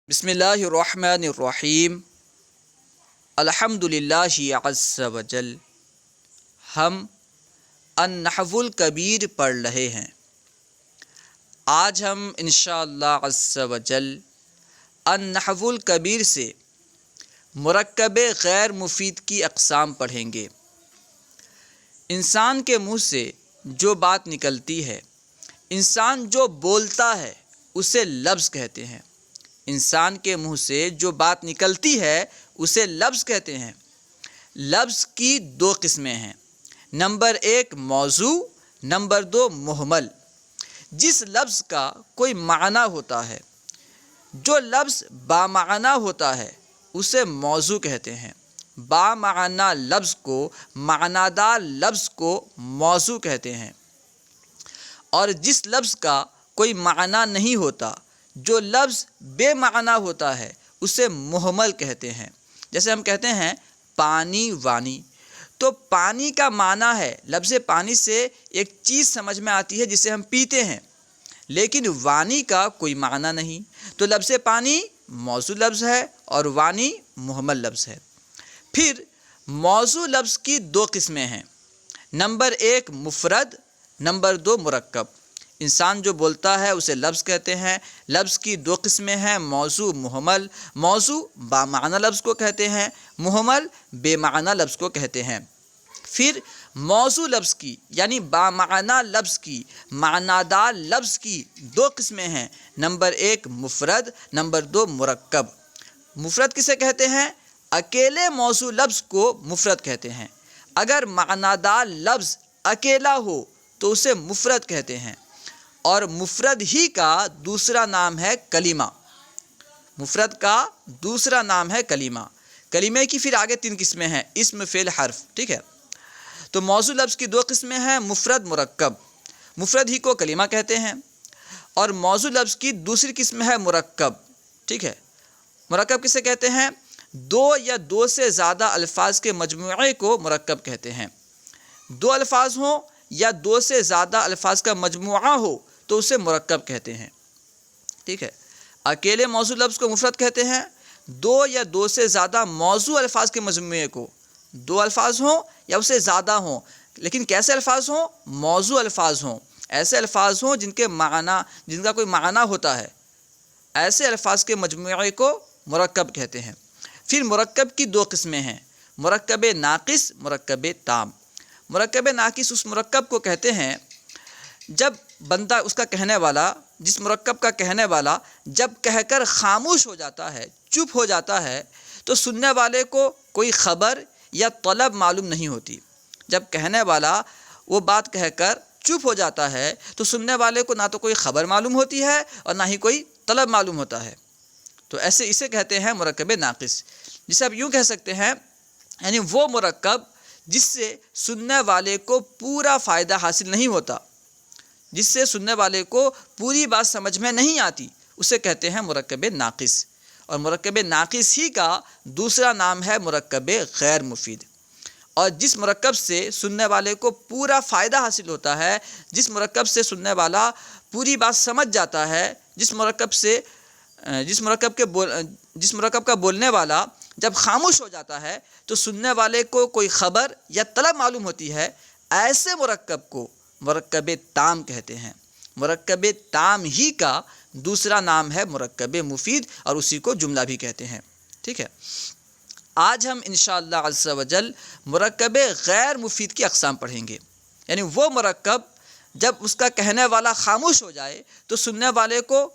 بسم اللہ الرحمن الرحیم الحمد للہ عز وجل۔ ہم النحو الکبیر پڑھ رہے ہیں۔ آج ہم انشاءاللہ عز وجل النحو الکبیر سے مرکب غیر مفید کی اقسام پڑھیں گے۔ انسان کے منہ سے جو بات نکلتی ہے، انسان جو بولتا ہے اسے لفظ کہتے ہیں۔ انسان کے منہ سے جو بات نکلتی ہے اسے لفظ کہتے ہیں۔ لفظ کی دو قسمیں ہیں، نمبر ایک موضوع، نمبر دو مہمل۔ جس لفظ کا کوئی معنی ہوتا ہے، جو لفظ بامعنی ہوتا ہے اسے موضوع کہتے ہیں۔ بامعنی لفظ کو، معنیدار لفظ کو موضوع کہتے ہیں۔ اور جس لفظ کا کوئی معنی نہیں ہوتا، جو لفظ بے معنی ہوتا ہے اسے مہمل کہتے ہیں۔ جیسے ہم کہتے ہیں پانی وانی، تو پانی کا معنی ہے، لفظ پانی سے ایک چیز سمجھ میں آتی ہے جسے ہم پیتے ہیں، لیکن وانی کا کوئی معنی نہیں، تو لفظ پانی موضوع لفظ ہے اور وانی مہمل لفظ ہے۔ پھر موضوع لفظ کی دو قسمیں ہیں، نمبر ایک مفرد، نمبر دو مرکب۔ انسان جو بولتا ہے اسے لفظ کہتے ہیں۔ لفظ کی دو قسمیں ہیں، موضوع مہمل۔ موضوع بامعنی لفظ کو کہتے ہیں، مہمل بے معنی لفظ کو کہتے ہیں۔ پھر موضوع لفظ کی یعنی بامعنی لفظ کی، معنیدار لفظ کی دو قسمیں ہیں، نمبر ایک مفرد، نمبر دو مرکب۔ مفرد کسے کہتے ہیں؟ اکیلے موضوع لفظ کو مفرد کہتے ہیں۔ اگر معنیدار لفظ اکیلا ہو تو اسے مفرد کہتے ہیں، اور مفرد ہی کا دوسرا نام ہے کلمہ۔ مفرد کا دوسرا نام ہے کلمہ۔ کلمے کی پھر آگے تین قسمیں ہیں، اسم، فعل، حرف، ٹھیک ہے؟ تو موضوع لفظ کی دو قسمیں ہیں، مفرد، مرکب۔ مفرد ہی کو کلمہ کہتے ہیں، اور موضوع لفظ کی دوسری قسم ہے مرکب، ٹھیک ہے؟ مرکب کسے کہتے ہیں؟ دو یا دو سے زیادہ الفاظ کے مجموعے کو مرکب کہتے ہیں۔ دو الفاظ ہوں یا دو سے زیادہ الفاظ کا مجموعہ ہو تو اسے مرکب کہتے ہیں، ٹھیک ہے؟ اکیلے موضوع لفظ کو مفرد کہتے ہیں، دو یا دو سے زیادہ موضوع الفاظ کے مجموعے کو، دو الفاظ ہوں یا اس سے زیادہ ہوں، لیکن کیسے الفاظ ہوں؟ موضوع الفاظ ہوں، ایسے الفاظ ہوں جن کا کوئی معنی ہوتا ہے، ایسے الفاظ کے مجموعے کو مرکب کہتے ہیں۔ پھر مرکب کی دو قسمیں ہیں، مرکب ناقص، مرکب تام۔ مرکب ناقص اس مرکب کو کہتے ہیں جب بندہ، اس کا کہنے والا، جس مرکب کا کہنے والا جب کہہ کر خاموش ہو جاتا ہے، چپ ہو جاتا ہے، تو سننے والے کو کوئی خبر یا طلب معلوم نہیں ہوتی۔ جب کہنے والا وہ بات کہہ کر چپ ہو جاتا ہے تو سننے والے کو نہ تو کوئی خبر معلوم ہوتی ہے اور نہ ہی کوئی طلب معلوم ہوتا ہے، تو ایسے اسے کہتے ہیں مرکب ناقص۔ جسے آپ یوں کہہ سکتے ہیں، یعنی وہ مرکب جس سے سننے والے کو پورا فائدہ حاصل نہیں ہوتا، جس سے سننے والے کو پوری بات سمجھ میں نہیں آتی، اسے کہتے ہیں مرکب ناقص۔ اور مرکب ناقص ہی کا دوسرا نام ہے مرکب غیر مفید۔ اور جس مرکب سے سننے والے کو پورا فائدہ حاصل ہوتا ہے، جس مرکب سے سننے والا پوری بات سمجھ جاتا ہے، جس مرکب کا بولنے والا جب خاموش ہو جاتا ہے تو سننے والے کو کوئی خبر یا طلب معلوم ہوتی ہے، ایسے مرکب کو مرکب تام کہتے ہیں۔ مرکب تام ہی کا دوسرا نام ہے مرکب مفید، اور اسی کو جملہ بھی کہتے ہیں، ٹھیک ہے؟ آج ہم انشاءاللہ عز وجل مرکب غیر مفید کی اقسام پڑھیں گے، یعنی وہ مرکب جب اس کا کہنے والا خاموش ہو جائے تو سننے والے کو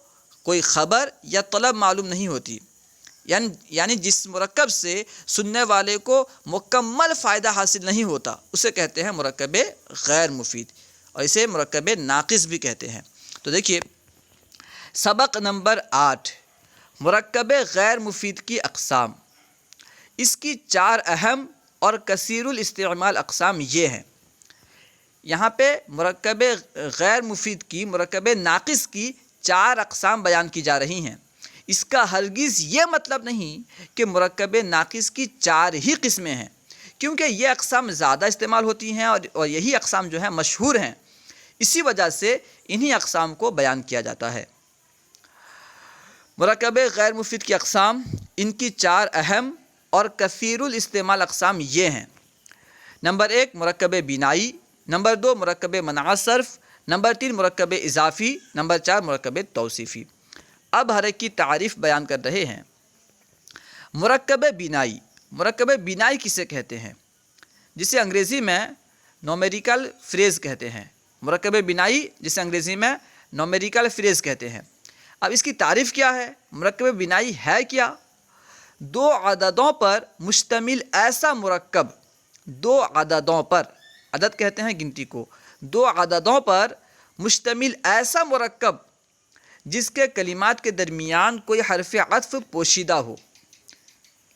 کوئی خبر یا طلب معلوم نہیں ہوتی، یعنی جس مرکب سے سننے والے کو مکمل فائدہ حاصل نہیں ہوتا، اسے کہتے ہیں مرکب غیر مفید، اور اسے مرکب ناقص بھی کہتے ہیں۔ تو دیکھیے، سبق نمبر 8، مرکب غیر مفید کی اقسام۔ اس کی چار اہم اور کثیر الاستعمال اقسام یہ ہیں۔ یہاں پہ مرکب غیر مفید کی، مرکب ناقص کی چار اقسام بیان کی جا رہی ہیں۔ اس کا ہرگز یہ مطلب نہیں کہ مرکب ناقص کی چار ہی قسمیں ہیں، کیونکہ یہ اقسام زیادہ استعمال ہوتی ہیں اور یہی اقسام جو ہیں مشہور ہیں، اسی وجہ سے انہی اقسام کو بیان کیا جاتا ہے۔ مرکب غیر مفید کی اقسام، ان کی 4 اہم اور کثیر الاستعمال اقسام یہ ہیں: نمبر 1 مرکب بینائی، نمبر 2 مرکب منع صرف، نمبر 3 مرکب اضافی، نمبر 4 مرکب توصیفی۔ اب ہر ایک کی تعریف بیان کر رہے ہیں۔ مرکب بینائی، مرکب بینائی کسے کہتے ہیں؟ جسے انگریزی میں نومیریکل فریز کہتے ہیں۔ مرکب بینائی جسے انگریزی میں نومیریکل فریز کہتے ہیں۔ اب اس کی تعریف کیا ہے؟ مرکب بینائی ہے کیا؟ 2 عددوں پر مشتمل ایسا مرکب، 2 عددوں پر، عدد کہتے ہیں گنتی کو، 2 عددوں پر مشتمل ایسا مرکب جس کے کلمات کے درمیان کوئی حرف عطف پوشیدہ ہو۔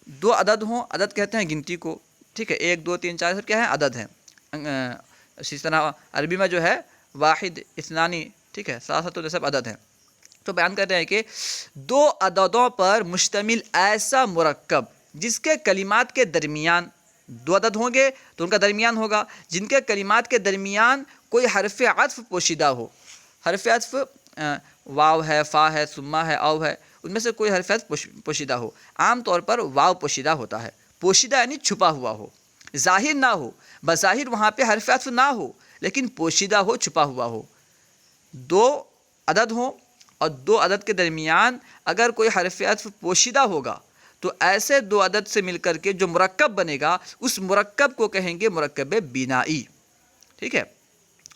2 عدد ہوں، عدد کہتے ہیں گنتی کو، ٹھیک ہے، 1 2 3 4 سب کیا ہیں؟ عدد ہیں۔ اسی طرح عربی میں جو ہے واحد، اثنانی، ٹھیک ہے، ثلاثۃ، تو سب عدد ہیں۔ تو بیان کر رہے ہیں کہ 2 عددوں پر مشتمل ایسا مرکب جس کے کلمات کے درمیان 2 عدد ہوں گے تو ان کا درمیان ہوگا، جن کے کلمات کے درمیان کوئی حرف عطف پوشیدہ ہو۔ حرف عطف واو ہے، فا ہے، ثم ہے، او ہے، ان میں سے کوئی حرف عطف پوشیدہ ہو۔ عام طور پر واو پوشیدہ ہوتا ہے، پوشیدہ یعنی چھپا ہوا ہو، ظاہر نہ ہو، بظاہر وہاں پہ حرف عطف نہ ہو لیکن پوشیدہ ہو، چھپا ہوا ہو۔ 2 عدد ہوں اور 2 عدد کے درمیان اگر کوئی حرف عطف پوشیدہ ہوگا تو ایسے 2 عدد سے مل کر کے جو مرکب بنے گا اس مرکب کو کہیں گے مرکب بینائی، ٹھیک ہے۔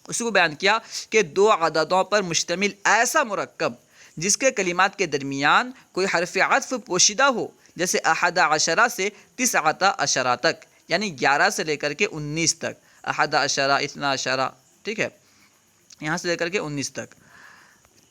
اسی کو بیان کیا کہ 2 عددوں پر مشتمل ایسا مرکب جس کے کلمات کے درمیان کوئی حرف عطف پوشیدہ ہو، جیسے 11 سے 19 تک، یعنی 11 سے لے کر کے 19 تک، 11 12، ٹھیک ہے، یہاں سے لے کر کے 19 تک،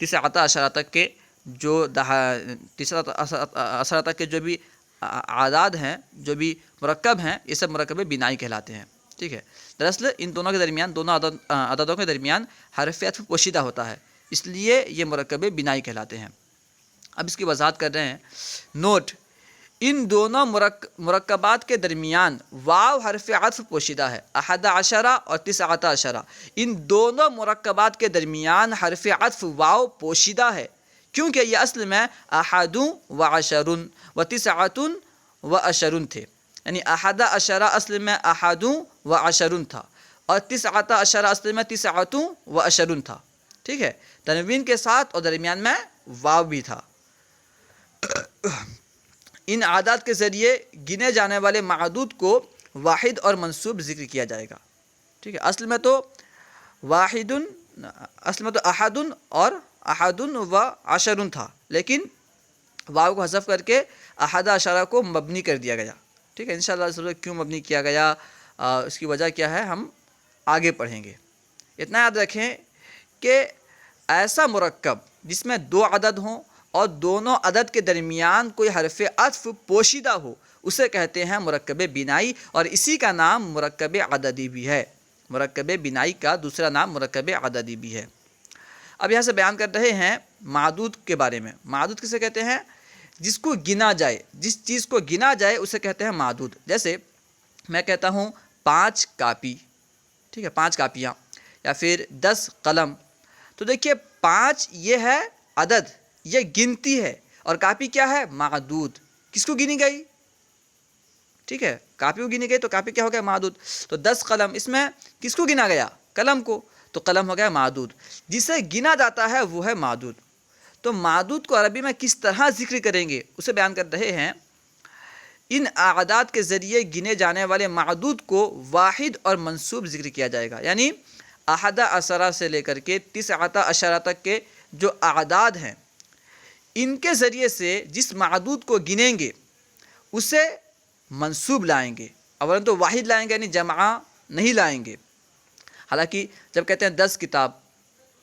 19 تک کے جو 19 تک کے جو بھی اعداد ہیں، جو بھی مرکب ہیں، یہ سب مرکب بینائی کہلاتے ہیں، ٹھیک ہے۔ دراصل ان دونوں کے درمیان، دونوں عددوں کے درمیان حرف عطف پوشیدہ ہوتا ہے، اس لیے یہ مرکب بینائی کہلاتے ہیں۔ اب اس کی وضاحت کر رہے ہیں۔ نوٹ: ان دونوں مرکبات کے درمیان واو حرف عطف پوشیدہ ہے، 11 اور 19، ان دونوں مرکبات کے درمیان حرف عطف واو پوشیدہ ہے، کیونکہ یہ اصل میں 11 و 19 تھے، یعنی 11 اصل میں 11 تھا اور 19 اصل میں 19 تھا، ٹھیک ہے، تنوین کے ساتھ اور درمیان میں واو بھی تھا۔ ان اعداد کے ذریعے گنے جانے والے معدود کو واحد اور منصوب ذکر کیا جائے گا، ٹھیک ہے۔ اصل میں تو احد اور 11 تھا، لیکن واو کو حذف کر کے 11 کو مبنی کر دیا گیا، ٹھیک ہے۔ انشاءاللہ کیوں مبنی کیا گیا، اس کی وجہ کیا ہے، ہم آگے پڑھیں گے۔ اتنا یاد رکھیں کہ ایسا مرکب جس میں 2 عدد ہوں اور دونوں عدد کے درمیان کوئی حرف عطف پوشیدہ ہو اسے کہتے ہیں مرکب بینائی، اور اسی کا نام مرکب عددی بھی ہے۔ مرکب بینائی کا دوسرا نام مرکب عددی بھی ہے۔ اب یہاں سے بیان کر رہے ہیں معدود کے بارے میں۔ معدود کسے کہتے ہیں؟ جس کو گنا جائے، جس چیز کو گنا جائے اسے کہتے ہیں معدود۔ جیسے میں کہتا ہوں 5 کاپی، ٹھیک ہے، 5 کاپیاں، یا پھر 10 قلم، تو دیکھیے 5 یہ ہے عدد، یہ گنتی ہے، اور کاپی کیا ہے؟ معدود۔ کس کو گنی گئی؟ ٹھیک ہے، کاپی کو گنی گئی تو کاپی کیا ہو گیا؟ معدود۔ تو 10 قلم، اس میں کس کو گنا گیا؟ قلم کو، تو قلم ہو گیا معدود۔ جسے گنا جاتا ہے وہ ہے معدود۔ تو معدود کو عربی میں کس طرح ذکر کریں گے اسے بیان کر رہے ہیں۔ ان اعداد کے ذریعے گنے جانے والے معدود کو واحد اور منصوب ذکر کیا جائے گا، یعنی 11 سے لے کر کے 19 تک کے جو اعداد ہیں ان کے ذریعے سے جس معدود کو گنیں گے اسے منصوب لائیں گے، اولا تو واحد لائیں گے، یعنی جمع نہیں لائیں گے۔ حالانکہ جب کہتے ہیں 10 کتاب،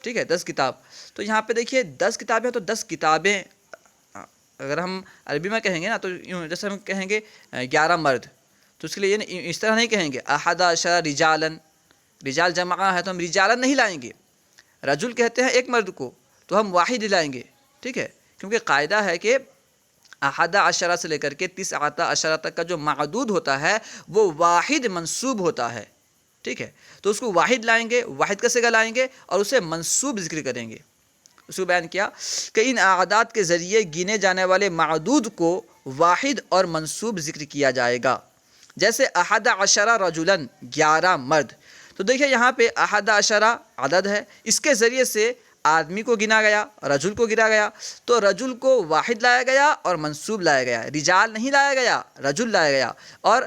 ٹھیک ہے، 10 کتاب، تو یہاں پہ دیکھیے 10 کتابیں تو 10 کتابیں اگر ہم عربی میں کہیں گے نا تو یوں، جیسے ہم کہیں گے 11 مرد، تو اس کے لیے اس طرح نہیں کہیں گے 11 رجالن، رجال جمع ہے تو ہم رجالن نہیں لائیں گے۔ رجل کہتے ہیں ایک مرد کو تو ہم واحد لائیں گے، ٹھیک ہے، کیونکہ قاعدہ ہے کہ 11 سے لے کر کے 19 تک کا جو معدود ہوتا ہے وہ واحد منصوب ہوتا ہے، ٹھیک ہے، تو اس کو واحد لائیں گے، واحد کا صیغہ لائیں گے اور اسے منصوب ذکر کریں گے۔ اس کو بیان کیا کہ ان اعداد کے ذریعے گنے جانے والے معدود کو واحد اور منصوب ذکر کیا جائے گا، جیسے احد عشرہ رجلاً 11 مرد۔ تو دیکھیے یہاں پہ احد عشرہ عدد ہے، اس کے ذریعے سے آدمی کو گنا گیا، رجل کو گنا گیا، تو رجل کو واحد لایا گیا اور منصوب لایا گیا، رجال نہیں لایا گیا، رجل لایا گیا، اور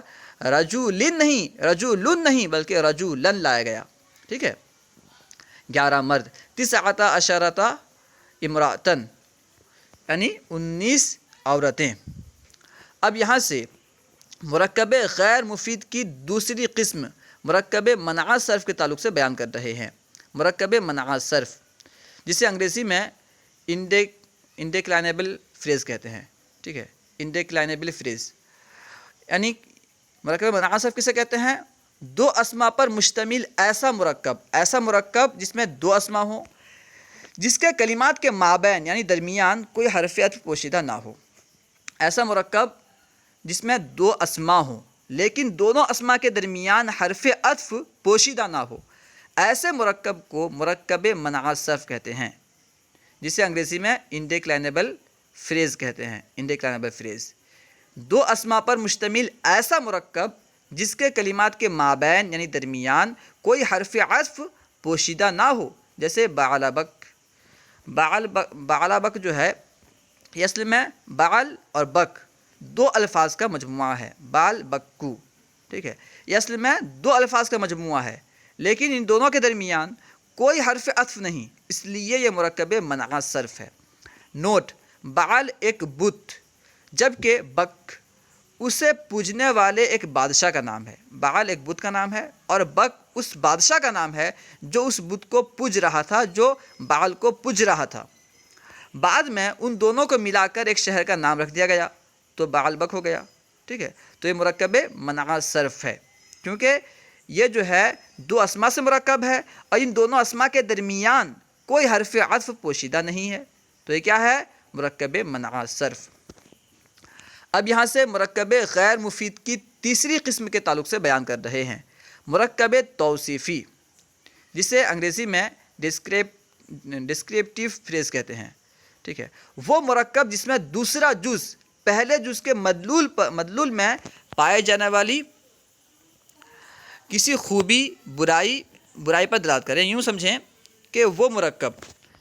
رجولن نہیں بلکہ رجولن لایا گیا، ٹھیک ہے۔ 11 مرد، 19 عشرۃ امرأتن یعنی 19 عورتیں۔ اب یہاں سے مرکب غیر مفید کی دوسری قسم مرکب منع صرف کے تعلق سے بیان کر رہے ہیں۔ مرکب منع صرف جسے انگریزی میں انڈیکلائنیبل فریز کہتے ہیں، ٹھیک ہے، انڈیکلائنیبل فریز یعنی مرکب منع صرف کسے کہتے ہیں؟ دو اسما پر مشتمل ایسا مرکب جس میں دو اسما ہوں، جس کے کلمات کے مابین یعنی درمیان کوئی حرف عطف پوشیدہ نہ ہو۔ ایسا مرکب جس میں دو اسما ہوں لیکن دونوں اسما کے درمیان حرف عطف پوشیدہ نہ ہو، ایسے مرکب کو مرکب منع صرف کہتے ہیں، جسے انگریزی میں انڈیکلائنیبل فریز کہتے ہیں۔ انڈیکلائنیبل فریز، دو اسما پر مشتمل ایسا مرکب جس کے کلمات کے مابین یعنی درمیان کوئی حرف عطف پوشیدہ نہ ہو، جیسے بعل بک۔ بعل بک جو ہے یہ اصل میں بعل اور بک دو الفاظ کا مجموعہ ہے، بال بکو، ٹھیک ہے، یہ اصل میں دو الفاظ کا مجموعہ ہے لیکن ان دونوں کے درمیان کوئی حرف عطف نہیں، اس لیے یہ مرکب منع صرف ہے۔ نوٹ: بعل ایک بت جبکہ بک اسے پوجنے والے ایک بادشاہ کا نام ہے۔ بعل ایک بت کا نام ہے اور بک اس بادشاہ کا نام ہے جو اس بت کو پوج رہا تھا، جو بعل کو پوج رہا تھا۔ بعد میں ان دونوں کو ملا کر ایک شہر کا نام رکھ دیا گیا تو بعل بک ہو گیا، ٹھیک ہے۔ تو یہ مرکب منع صرف ہے کیونکہ یہ جو ہے دو اسما سے مرکب ہے اور ان دونوں اسما کے درمیان کوئی حرف عطف پوشیدہ نہیں ہے، تو یہ کیا ہے؟ مرکب منع صرف۔ اب یہاں سے مرکب غیر مفید کی تیسری قسم کے تعلق سے بیان کر رہے ہیں، مرکب توصیفی، جسے انگریزی میں ڈسکرپٹیو فریز کہتے ہیں، ٹھیک ہے۔ وہ مرکب جس میں دوسرا جز پہلے جز کے مدلول میں پائے جانے والی کسی خوبی برائی پر دلالت کریں۔ یوں سمجھیں کہ وہ مرکب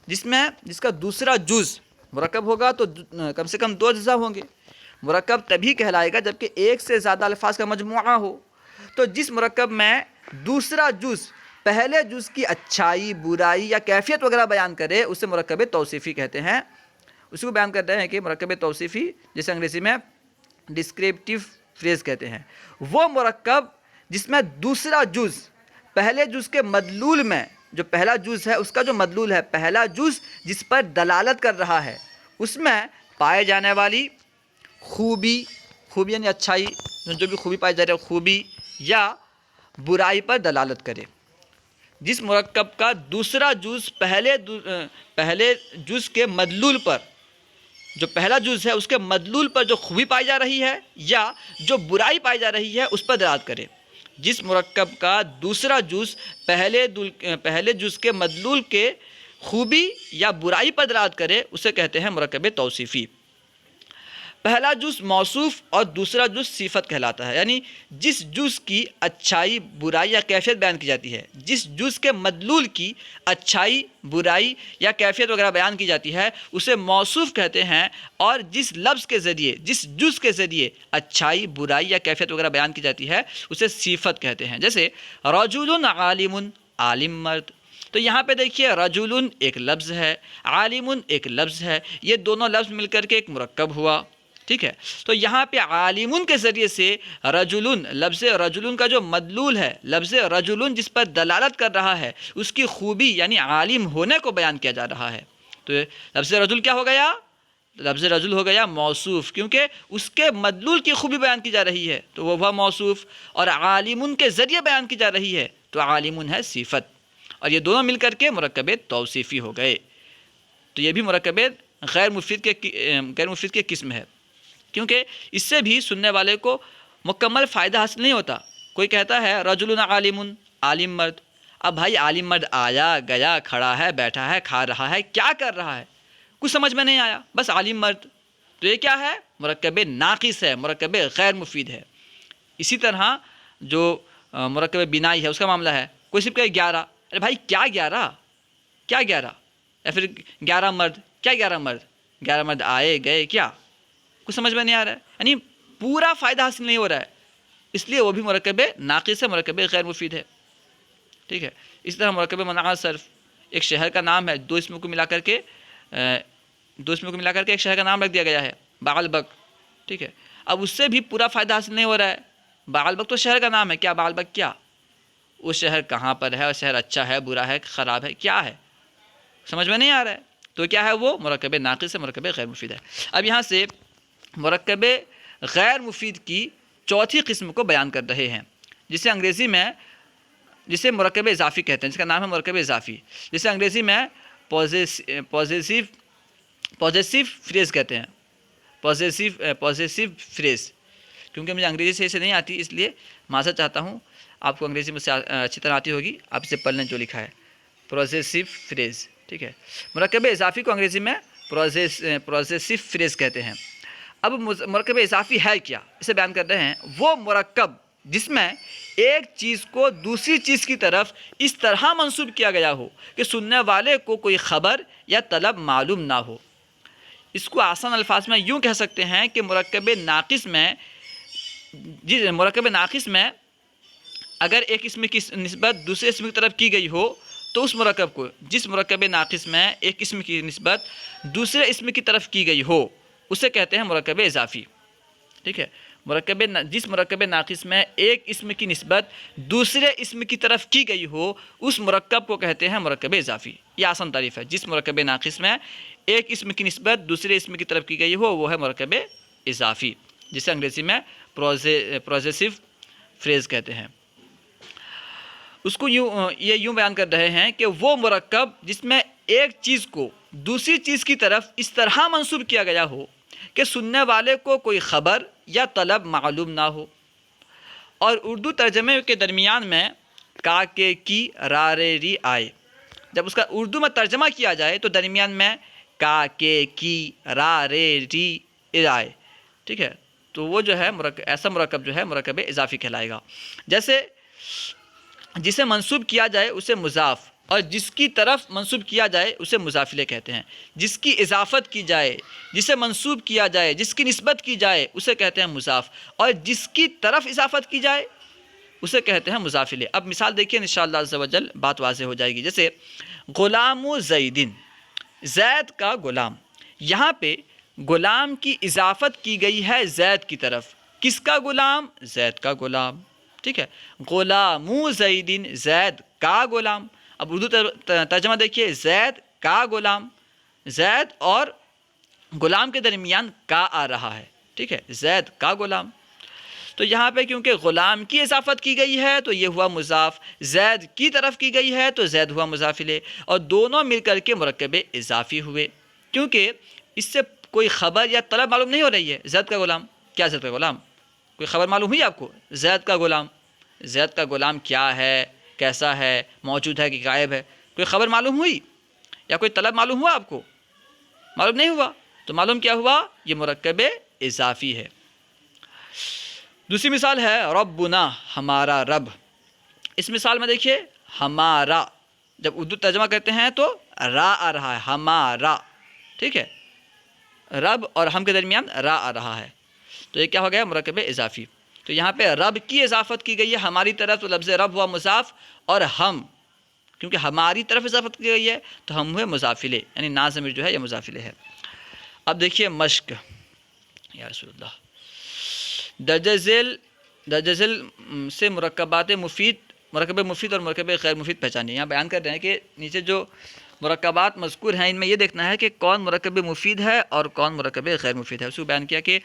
جس کا دوسرا جز مرکب ہوگا تو کم سے کم دو اجزاء ہوں گے۔ مرکب تبھی کہلائے گا جبکہ ایک سے زیادہ الفاظ کا مجموعہ ہو۔ تو جس مرکب میں دوسرا جز پہلے جز کی اچھائی، برائی یا کیفیت وغیرہ بیان کرے اسے مرکب توصیفی کہتے ہیں۔ اس کو بیان کر رہے ہیں کہ مرکب توصیفی جسے انگریزی میں ڈسکرپٹیو فریز کہتے ہیں، وہ مرکب جس میں دوسرا جز پہلے جز کے مدلول میں، جو پہلا جز ہے اس کا جو مدلول ہے، پہلا جز جس پر دلالت کر رہا ہے، اس میں پائے جانے والی خوبی یعنی اچھائی، جو بھی خوبی پائی جا رہی ہے، خوبی یا برائی پر دلالت کرے۔ جس مرکب کا دوسرا جز پہلے جز کے مدلول پر، جو پہلا جز ہے اس کے مدلول پر جو خوبی پائی جا رہی ہے یا جو برائی پائی جا رہی ہے اس پر دلالت کرے۔ جس مرکب کا دوسرا جز پہلے جز کے مدلول کے خوبی یا برائی پر دلالت کرے اسے کہتے ہیں مرکب توصیفی۔ پہلا جز موصوف اور دوسرا جز صفت کہلاتا ہے، یعنی جس جز کی اچھائی، برائی یا کیفیت بیان کی جاتی ہے، جس جز کے مدلول کی اچھائی، برائی یا کیفیت وغیرہ بیان کی جاتی ہے اسے موصوف کہتے ہیں، اور جس لفظ کے ذریعے، جس جز کے ذریعے اچھائی، برائی یا کیفیت وغیرہ بیان کی جاتی ہے اسے صفت کہتے ہیں۔ جیسے رجل عالم، عالم مرد۔ تو یہاں پہ دیکھیے رجل ایک لفظ ہے، عالم ایک لفظ ہے، یہ دونوں لفظ مل کر کے ایک مرکب ہوا، ٹھیک ہے۔ تو یہاں پہ عالمون کے ذریعے سے رجلن، لفظ رجلن کا جو مدلول ہے، لفظ رجلن جس پر دلالت کر رہا ہے، اس کی خوبی یعنی عالم ہونے کو بیان کیا جا رہا ہے۔ تو لفظ رجل کیا ہو گیا؟ لفظ رجل ہو گیا موصوف، کیونکہ اس کے مدلول کی خوبی بیان کی جا رہی ہے تو وہ موصوف، اور عالمون کے ذریعے بیان کی جا رہی ہے تو عالمون ہے صفت، اور یہ دونوں مل کر کے مرکب توصیفی ہو گئے۔ تو یہ بھی مرکب غیر مفید کے قسم ہے، کیونکہ اس سے بھی سننے والے کو مکمل فائدہ حاصل نہیں ہوتا۔ کوئی کہتا ہے رجل عالم، عالم مرد، اب بھائی عالم مرد آیا گیا، کھڑا ہے، بیٹھا ہے، کھا رہا ہے، کیا کر رہا ہے، کچھ سمجھ میں نہیں آیا، بس عالم مرد. تو یہ کیا ہے؟ مرکب ناقص ہے، مرکب غیر مفید ہے. اسی طرح جو مرکب بنائی ہے اس کا معاملہ ہے. کوئی صرف کہے 11، ارے بھائی کیا 11، کیا 11، یا پھر 11 مرد، کیا 11 مرد، 11 مرد آئے گئے، کیا، کچھ سمجھ میں نہیں آ رہا ہے، یعنی پورا فائدہ حاصل نہیں ہو رہا ہے، اس لیے وہ بھی مرکب ناقص ہے، مرکب غیر مفید ہے. ٹھیک ہے. اسی طرح مرکب منع صرف، ایک شہر کا نام ہے، دو اسموں کو ملا کر کے ایک شہر کا نام رکھ دیا گیا ہے، بعلبک. ٹھیک ہے. اب اس سے بھی پورا فائدہ حاصل نہیں ہو رہا ہے. بعلبک تو شہر کا نام ہے، کیا بعلبک، کیا، وہ شہر کہاں پر ہے، اور شہر اچھا ہے، برا ہے، خراب ہے، کیا ہے، سمجھ میں نہیں آ رہا ہے. تو کیا ہے وہ مرکب ناقص ہے، مرکب غیر مفید ہے. اب یہاں سے مرکب غیر مفید کی چوتھی قسم کو بیان کر رہے ہیں، جسے مرکب اضافی کہتے ہیں، جس کا نام ہے مرکب اضافی، جسے انگریزی میں پوزیسیو فریز کہتے ہیں. پوزیسیو فریز. کیونکہ مجھے انگریزی صحیح سے نہیں آتی، اس لیے معذرت چاہتا ہوں. آپ کو انگریزی مجھ سے اچھی طرح آتی ہوگی، آپ اسے پڑھ لیں جو لکھا ہے، پوزیسیو فریز. ٹھیک ہے. مرکب اضافی کو انگریزی میں پوزیسیو فریز کہتے ہیں. اب مرکب اضافی ہے کیا، اسے بیان کر رہے ہیں. وہ مرکب جس میں ایک چیز کو دوسری چیز کی طرف اس طرح منسوب کیا گیا ہو کہ سننے والے کو کوئی خبر یا طلب معلوم نہ ہو. اس کو آسان الفاظ میں یوں کہہ سکتے ہیں کہ مرکب ناقص میں اگر ایک اسم کی نسبت دوسرے اسم کی طرف کی گئی ہو تو اس مرکب کو، جس مرکب ناقص میں ایک اسم کی نسبت دوسرے اسم کی طرف کی گئی ہو، اسے کہتے ہیں مرکب اضافی. ٹھیک ہے. جس مرکب ناقص میں ایک اسم کی نسبت دوسرے اسم کی طرف کی گئی ہو اس مرکب کو کہتے ہیں مرکب اضافی. یہ آسان تعریف ہے. جس مرکب ناقص میں ایک اسم کی نسبت دوسرے اسم کی طرف کی گئی ہو وہ ہے مرکب اضافی، جسے انگریزی میں پوزیسیو فریز کہتے ہیں. اس کو یوں بیان کر رہے ہیں کہ وہ مرکب جس میں ایک چیز کو دوسری چیز کی طرف اس طرح منسوب کیا گیا ہو کہ سننے والے کو کوئی خبر یا طلب معلوم نہ ہو. اور اردو ترجمے کے درمیان میں کا کے کی را رے ری آئے، جب اس کا اردو میں ترجمہ کیا جائے تو درمیان میں کا کے کی را رے ری آئے. ٹھیک ہے. تو وہ جو ہے ایسا مرکب جو ہے مرکب اضافی کہلائے گا. جیسے جسے منسوب کیا جائے اسے مضاف، اور جس کی طرف منسوب کیا جائے اسے مضاف الیہ کہتے ہیں. جس کی اضافت کی جائے، جسے منسوب کیا جائے، جس کی نسبت کی جائے اسے کہتے ہیں مضاف، اور جس کی طرف اضافت کی جائے اسے کہتے ہیں مضاف الیہ. اب مثال دیکھیے انشاءاللہ عز و جل بات واضح ہو جائے گی. جیسے غلام زیدن، زید کا غلام. یہاں پہ غلام کی اضافت کی گئی ہے زید کی طرف. کس کا غلام؟ زید کا غلام. ٹھیک ہے. غلام زیدن، زید کا غلام. اب اردو ترجمہ دیکھیے، زید کا غلام، زید اور غلام کے درمیان کا آ رہا ہے. ٹھیک ہے. زید کا غلام. تو یہاں پہ کیونکہ غلام کی اضافت کی گئی ہے تو یہ ہوا مضاف، زید کی طرف کی گئی ہے تو زید ہوا مضاف الیہ، اور دونوں مل کر کے مرکب اضافی ہوئے. کیونکہ اس سے کوئی خبر یا طلب معلوم نہیں ہو رہی ہے. زید کا غلام، کیا زید کا غلام؟ کوئی خبر معلوم ہوئی آپ کو؟ زید کا غلام، زید کا غلام کیا ہے، کیسا ہے، موجود ہے کہ غائب ہے، کوئی خبر معلوم ہوئی یا کوئی طلب معلوم ہوا آپ کو؟ معلوم نہیں ہوا. تو معلوم کیا ہوا؟ یہ مرکب اضافی ہے. دوسری مثال ہے ربنا، ہمارا رب. اس مثال میں دیکھیے ہمارا، جب اردو ترجمہ کرتے ہیں تو را آ رہا ہے، ہمارا. ٹھیک ہے. رب اور ہم کے درمیان را آ رہا ہے، تو یہ کیا ہو گیا؟ مرکب اضافی. تو یہاں پہ رب کی اضافت کی گئی ہے ہماری طرف تو لفظ رب ہوا مضاف، اور ہم کیونکہ ہماری طرف اضافت کی گئی ہے تو ہم ہوئے مضاف الیہ، یعنی نا ضمیر جو ہے یہ مضاف الیہ ہے. اب دیکھیے مشق، یا رسول اللہ. درجہ ذیل سے مرکب مفید اور مرکب غیر مفید پہچانے. یہاں بیان کر رہے ہیں کہ نیچے جو مرکبات مذکور ہیں ان میں یہ دیکھنا ہے کہ کون مرکب مفید ہے اور کون مرکب غیر مفید ہے. اس کو بیان کیا کہ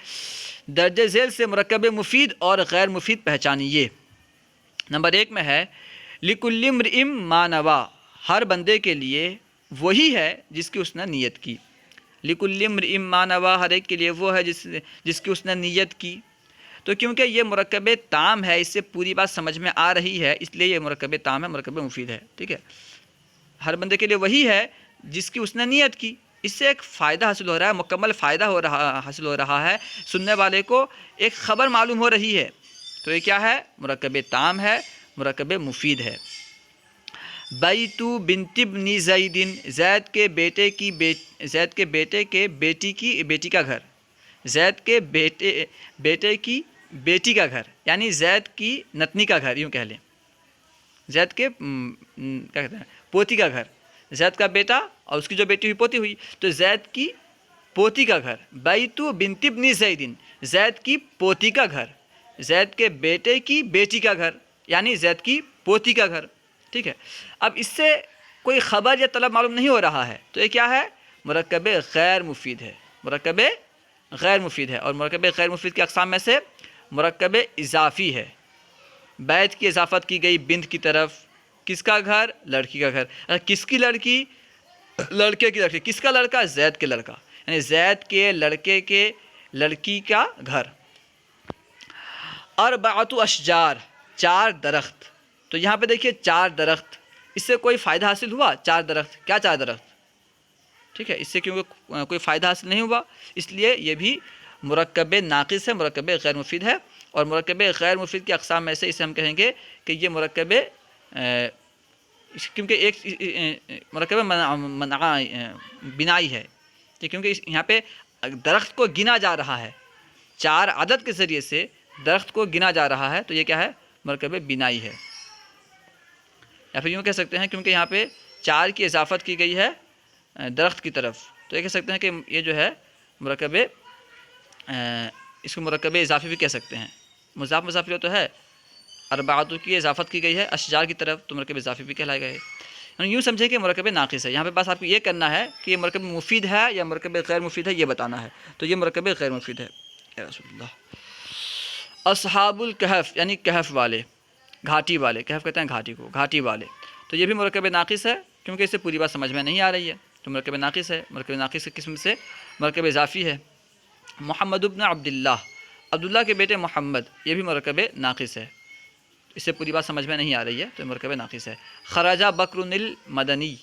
درجہ ذیل سے مرکب مفید اور غیر مفید پہچانیے. نمبر 1 میں ہے لِكُلِّ امْرِئٍ مَا نَوَىٰ، ہر بندے کے لیے وہی ہے جس کی اس نے نیت کی. لِكُلِّ امْرِئٍ مَا نَوَىٰ، ہر ایک کے لیے وہ ہے جس کی اس نے نیت کی. تو کیونکہ یہ مرکب تام ہے، اس سے پوری بات سمجھ میں آ رہی ہے، اس لیے یہ مرکب تام ہے، مرکب مفید ہے، ٹھیک ہے۔ ہر بندے کے لیے وہی ہے جس کی اس نے نیت کی، اس سے ایک فائدہ حاصل ہو رہا ہے، مکمل فائدہ حاصل ہو رہا ہے، سننے والے کو ایک خبر معلوم ہو رہی ہے، تو یہ کیا ہے؟ مرکب تام ہے، مرکب مفید ہے۔ بیت بنت ابن زید، زید کے بیٹے کی بیٹی کا گھر، زید کے بیٹے کی بیٹی کا گھر، یعنی زید کی نتنی کا گھر، یوں کہہ لیں، زید کے کیا کہتے ہیں پوتی کا گھر، زید کا بیٹا اور اس کی جو بیٹی ہوئی پوتی ہوئی، تو زید کی پوتی کا گھر، بیت بنت ابن زید، زید کی پوتی کا گھر، زید کے بیٹے کی بیٹی کا گھر، یعنی زید کی پوتی کا گھر، ٹھیک ہے۔ اب اس سے کوئی خبر یا طلب معلوم نہیں ہو رہا ہے، تو یہ کیا ہے؟ مرکب غیر مفید ہے، مرکب غیر مفید ہے۔ اور مرکب غیر مفید کی اقسام میں سے مرکب اضافی ہے، بیت کی اضافت کی گئی بنت کی طرف، کس کا گھر؟ لڑکی کا گھر، کس کی لڑکی؟ لڑکے کی لڑکی، کس کا لڑکا؟ زید کے لڑکا، یعنی زید کے لڑکے کے لڑکی کا گھر۔ اربعۃ اشجار، 4 درخت، تو یہاں پہ دیکھیے 4 درخت، اس سے کوئی فائدہ حاصل ہوا؟ 4 درخت، کیا 4 درخت؟ ٹھیک ہے، اس سے کیونکہ کوئی فائدہ حاصل نہیں ہوا، اس لیے یہ بھی مرکب ناقص ہے، مرکب غیر مفید ہے۔ اور مرکب غیر مفید کی اقسام میں سے اسے ہم کہیں گے کہ یہ مرکب کیونکہ ایک مرکب بنائی ہے، کیونکہ یہاں پہ درخت کو گنا جا رہا ہے، 4 عدد کے ذریعے سے درخت کو گنا جا رہا ہے، تو یہ کیا ہے؟ مرکب بنائی ہے۔ یا پھر یوں کہہ سکتے ہیں کیونکہ یہاں پہ 4 کی اضافت کی گئی ہے درخت کی طرف، تو یہ کہہ سکتے ہیں کہ یہ جو ہے مرکب، اس کو مرکب اضافی بھی کہہ سکتے ہیں، مضاف مضاف الیہ تو ہے، اربعۃ کی اضافت کی گئی ہے اشجار کی طرف، تو مرکب اضافی بھی کہلائے گئے، یعنی یوں سمجھیں کہ مرکب ناقص ہے۔ یہاں پہ بس آپ کو یہ کرنا ہے کہ یہ مرکب مفید ہے یا مرکب غیر مفید ہے، یہ بتانا ہے، تو یہ مرکب غیر مفید ہے۔ یا رسول اللہ۔ اصحاب الکہف، یعنی کہف والے، گھاٹی والے، کہف کہتے ہیں گھاٹی کو، گھاٹی والے، تو یہ بھی مرکب ناقص ہے کیونکہ اس سے پوری بات سمجھ میں نہیں آ رہی ہے، تو مرکب ناقص ہے، مرکب ناقص کی قسم سے مرکب اضافی ہے۔ محمد ابن عبداللہ، عبداللہ کے بیٹے محمد، یہ بھی مرکب ناقص ہے، اس سے پوری بات سمجھ میں نہیں آ رہی ہے، تو مرکب ناقص ہے۔ خرجہ بکر المدنی،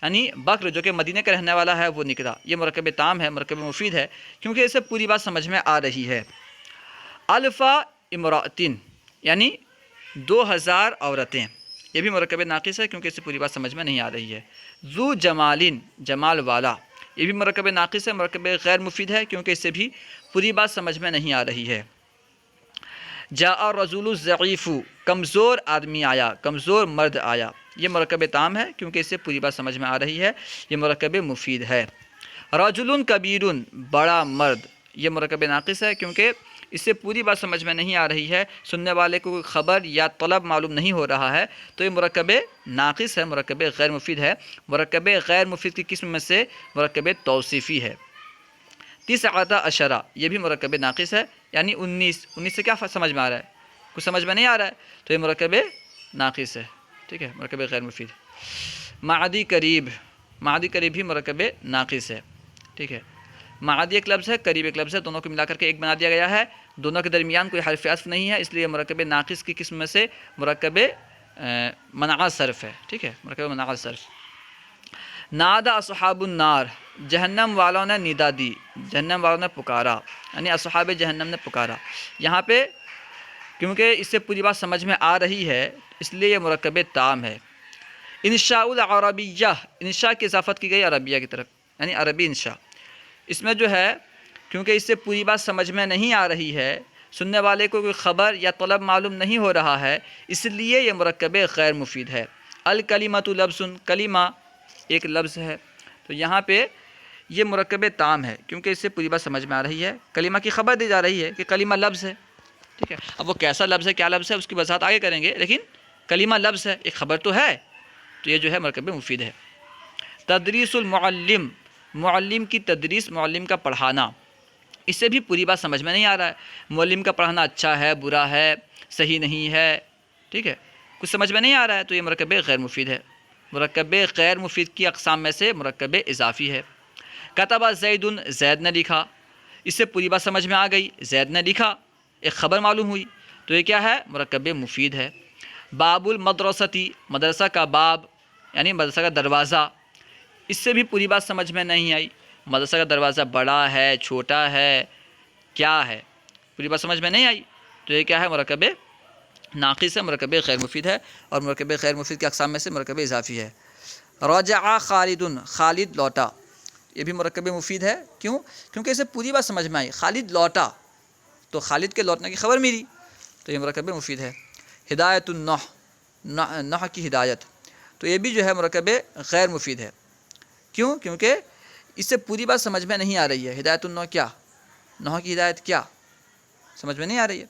یعنی بکر جو کہ مدینہ کا رہنے والا ہے وہ نکلا، یہ مرکب تام ہے، مرکب مفید ہے کیونکہ اس سے پوری بات سمجھ میں آ رہی ہے۔ الفا امرأتن، یعنی 2000 عورتیں، یہ بھی مرکب ناقص ہے کیونکہ اس سے پوری بات سمجھ میں نہیں آ رہی ہے۔ ذو جمالن، جمال والا، یہ بھی مرکب ناقص ہے، مرکب غیر مفید ہے کیونکہ اس سے بھی پوری بات سمجھ میں نہیں آ رہی ہے۔ جاء الرجل الضعیف، کمزور آدمی آیا، کمزور مرد آیا، یہ مرکب تام ہے کیونکہ اس سے پوری بات سمجھ میں آ رہی ہے، یہ مرکب مفید ہے۔ رجل کبیر، بڑا مرد، یہ مرکب ناقص ہے کیونکہ اس سے پوری بات سمجھ میں نہیں آ رہی ہے، سننے والے کو کوئی خبر یا طلب معلوم نہیں ہو رہا ہے، تو یہ مرکب ناقص ہے، مرکب غیر مفید ہے۔ مرکب غیر مفید کی قسم میں سے مرکب توصیفی ہے۔ 19 یہ بھی مرکب ناقص ہے، یعنی 19 سے کیا سمجھ میں آ رہا ہے؟ کچھ سمجھ میں نہیں آ رہا ہے، تو یہ مرکب ناقص ہے، ٹھیک ہے، مرکب غیر مفید۔ معدی قریب، معدی قریب بھی مرکب ناقص ہے، ٹھیک ہے۔ معدی ایک لفظ ہے، قریب ایک لفظ ہے، دونوں کو ملا کر کے ایک بنا دیا گیا ہے، دونوں کے درمیان کوئی حرف عطف نہیں ہے، اس لیے مرکب ناقص کی قسم میں سے مرکب منع صرف ہے، ٹھیک ہے، مرکب منع صرف۔ نادا اصحاب النار، جہنم والوں نے ندا دی، جہنم والوں نے پکارا، یعنی اصحاب جہنم نے پکارا۔ یہاں پہ کیونکہ اس سے پوری بات سمجھ میں آ رہی ہے اس لیے یہ مرکب تام ہے۔ انشاء العربیہ، انشاء کی اضافت کی گئی عربیہ کی طرف، یعنی عربی انشاء، اس میں جو ہے کیونکہ اس سے پوری بات سمجھ میں نہیں آ رہی ہے، سننے والے کو کوئی خبر یا طلب معلوم نہیں ہو رہا ہے، اس لیے یہ مرکب غیر مفید ہے۔ الکلمۃ لفظ، کلمہ ایک لفظ ہے، تو یہاں پہ یہ مرکب تام ہے کیونکہ اس سے پوری بات سمجھ میں آ رہی ہے، کلمہ کی خبر دی جا رہی ہے کہ کلمہ لفظ ہے، ٹھیک ہے۔ اب وہ کیسا لفظ ہے، کیا لفظ ہے، اس کی وضاحت آگے کریں گے، لیکن کلمہ لفظ ہے، ایک خبر تو ہے، تو یہ جو ہے مرکب مفید ہے۔ تدریس المعلم، معلم کی تدریس، معلم کا پڑھانا، اس سے بھی پوری بات سمجھ میں نہیں آ رہا ہے، معلم کا پڑھانا اچھا ہے، برا ہے، صحیح نہیں ہے، ٹھیک ہے، کچھ سمجھ میں نہیں آ رہا ہے، تو یہ مرکب غیر مفید ہے۔ مرکب غیر مفید کی اقسام میں سے مرکب اضافی ہے۔ کتب زید، زید نے لکھا، اس سے پوری بات سمجھ میں آ گئی، زید نے لکھا، ایک خبر معلوم ہوئی، تو یہ کیا ہے؟ مرکب مفید ہے۔ باب المدرستی، مدرسہ کا باب یعنی مدرسہ کا دروازہ، اس سے بھی پوری بات سمجھ میں نہیں آئی۔ مدرسہ کا دروازہ بڑا ہے، چھوٹا ہے، کیا ہے، پوری بات سمجھ میں نہیں آئی، تو یہ کیا ہے؟ مرکب ناقص ہے، مرکب غیر مفید ہے، اور مرکب غیر مفید کے اقسام میں سے مرکب اضافی ہے۔ رجع خالد، خالد لوٹا، یہ بھی مرکب مفید ہے۔ کیوں؟ کیونکہ اسے پوری بات سمجھ میں آئی، خالد لوٹا تو خالد کے لوٹنے کی خبر ملی، تو یہ مرکب مفید ہے۔ ہدایت النح، نح کی ہدایت، تو یہ بھی جو ہے مرکب غیر مفید ہے۔ کیوں؟ کیونکہ اس سے پوری بات سمجھ میں نہیں آ رہی ہے۔ ہدایت النح کیا؟ نح کی ہدایت کیا؟ سمجھ میں نہیں آ رہی ہے،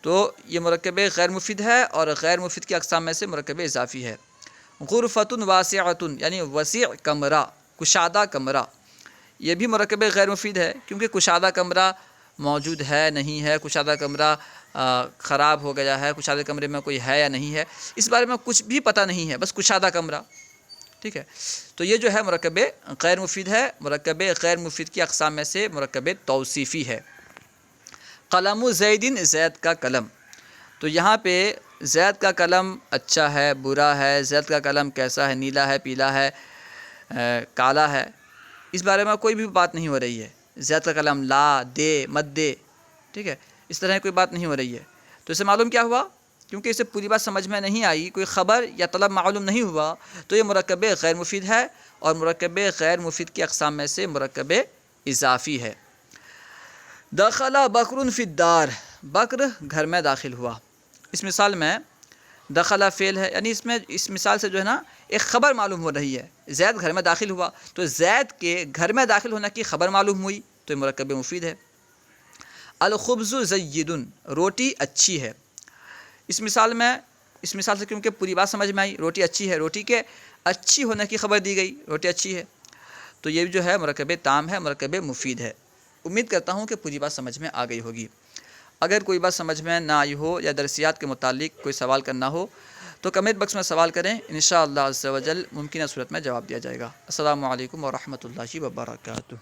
تو یہ مرکب غیر مفید ہے، اور غیر مفید کی اقسام میں سے مرکب اضافی ہے۔ غرفۃ واسعۃ، یعنی وسیع کمرہ، کشادہ کمرہ، یہ بھی مرکب غیر مفید ہے، کیونکہ کشادہ کمرہ موجود ہے نہیں ہے، کشادہ کمرہ خراب ہو گیا ہے، کشادہ کمرے میں کوئی ہے یا نہیں ہے، اس بارے میں کچھ بھی پتہ نہیں ہے، بس کشادہ کمرہ، ٹھیک ہے، تو یہ جو ہے مرکب غیر مفید ہے۔ مرکب غیر مفید کی اقسام میں سے مرکب توصیفی ہے۔ قلم زیدن، زید کا قلم، تو یہاں پہ زید کا قلم اچھا ہے، برا ہے، زید کا قلم کیسا ہے، نیلا ہے، پیلا ہے، کالا ہے، اس بارے میں کوئی بھی بات نہیں ہو رہی ہے۔ زید کا قلم لا، دے، مت دے، ٹھیک ہے، اس طرح کوئی بات نہیں ہو رہی ہے، تو اسے معلوم کیا ہوا؟ کیونکہ اسے پوری بات سمجھ میں نہیں آئی، کوئی خبر یا طلب معلوم نہیں ہوا، تو یہ مرکب غیر مفید ہے، اور مرکب غیر مفید کی اقسام میں سے مرکب اضافی ہے۔ دخل بکر فی الدار، بکر گھر میں داخل ہوا۔ اس مثال میں دخل فعل ہے، یعنی اس مثال سے جو ہے نا ایک خبر معلوم ہو رہی ہے، زید گھر میں داخل ہوا، تو زید کے گھر میں داخل ہونے کی خبر معلوم ہوئی، تو یہ مرکب مفید ہے۔ الخبز زید، روٹی اچھی ہے۔ اس مثال سے کیونکہ پوری بات سمجھ میں آئی، روٹی اچھی ہے، روٹی کے اچھی ہونے کی خبر دی گئی، روٹی اچھی ہے، تو یہ جو ہے مرکب تام ہے، مرکب مفید ہے۔ امید کرتا ہوں کہ پوری بات سمجھ میں آ گئی ہوگی۔ اگر کوئی بات سمجھ میں نہ آئی ہو یا درسیات کے متعلق کوئی سوال کرنا ہو تو کمنٹ باکس میں سوال کریں، انشاءاللہ عز و جل ممکنہ صورت میں جواب دیا جائے گا۔ السلام علیکم ورحمۃ اللہ وبرکاتہ۔